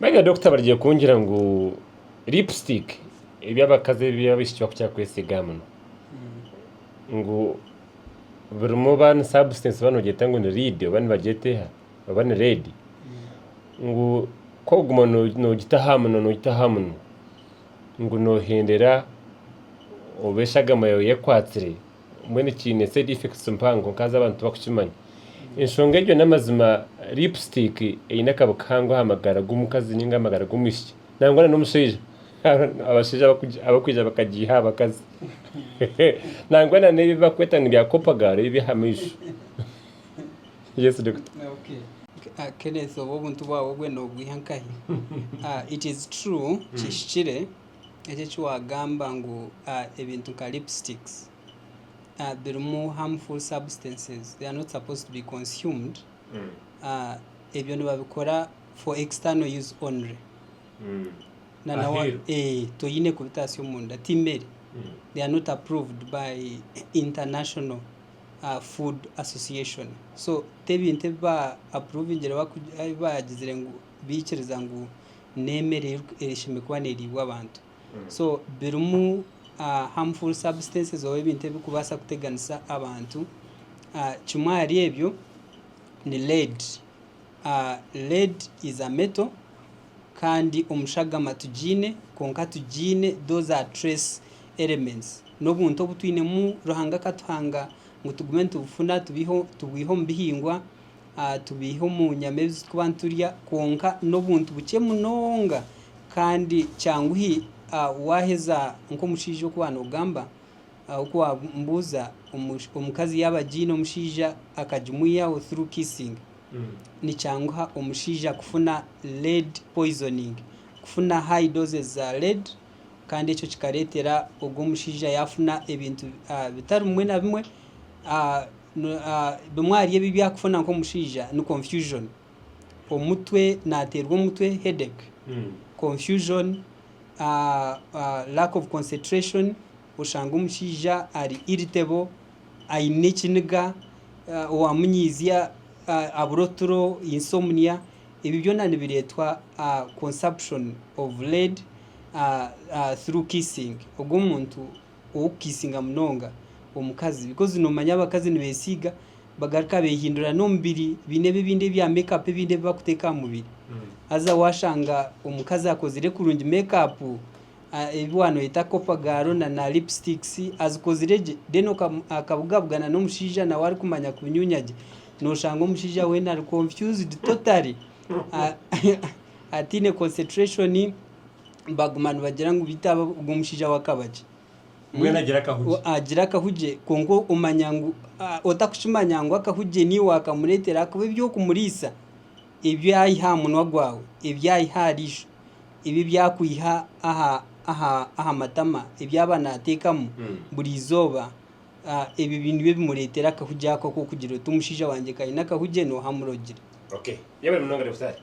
Mega doctor bargiye kungira ngo lipstick ibyabakaze byabishyo cyakwesiga muno ngo birimo ban substance bano geta ngo ni red bani bageteha bani red ngo koguma no gitahamuno ngo no hendera obeshaga mayo yakwatsire mwene kine side effects mpango kaza abantu bakukimanya inshonga ryo namazima lipstick inakabukango hamagara gumukazi ninga amagara gumushye nangwana n'umushije abashije abakwija bakagiha bakazi nangwana nebi bakwetana bya kopagara ibi hamisho. Yes doctor. Okay. Kenneth obuntu bwawe bwe no bwihankahi. It is true chishire echo wagamba ngo ebintu ka lipsticks there are more harmful substances. They are not supposed to be consumed. Ebyo no babikora for external use only. Na to yine kubitasyo munda timeri. They are not approved by International Food Association. So tebinte ba approving jere bagizire ngo bikiriza ngo nemere erishimikwa neriwa abantu. So birumu harmful substances or ebinte bikubasa kuteganisa abantu chumari ebyo ni lead. Lead is a metal kandi omushagama tujine konka tujine, those are trace elements no bunto butwine mu ruhanga katuhanga ngo tugume tubufuna tubiho mbihingwa tubiho mu nyamezi kubanturya konka no buntu buke munonga kandi cyanguhi waheza nko mushije kubana ugamba uko mbuza omukazi yabajine omushija akajumuya through kissing ni cyanguha omushija kufuna lead poisoning, kufuna high doses za lead kandi echo kikaretera ubwo mushija yafuna ebintu bitari mwe na bimwe bimwariye bibya kufuna nko mushija ni confusion, omutwe naterwa omutwe, headache, confusion, lack of concentration, ushanga umushija ari irritable, ayine kiniga wamunyizia aburoturo, insomnia. Ibi byona nibiretwa consumption of lead through kissing. Ubwo umuntu ukissinga munonga omukazi because no manya abakazi nibesiga bagaruka behindura no mbiri binde bya makeup binde bakuteka mubiri aza washanga omukazi akozire kurungi makeup ebwano yita kopagaro na lipsticks azikozire deno akabugabugana no mushija na wari kumanya kunyunyaje no shanga omushija we na confused totally atine concentration bagumana bagira ngo bitaba ubwo mushija wakabaje mwena agira kahuje kongo umanyangu otakushimanya akahuje ni wakamuretera kuba byo kumurisa ibyo yayiha munwa gwawe ibyayiharisho ibi byakwiha aha matama ibyabana atekamo buri zoba ibi bintu bimuretera kahuje ako kugira tumushija wanje kayina kahuje no hamurogire. Okay, yabere munonga refusari.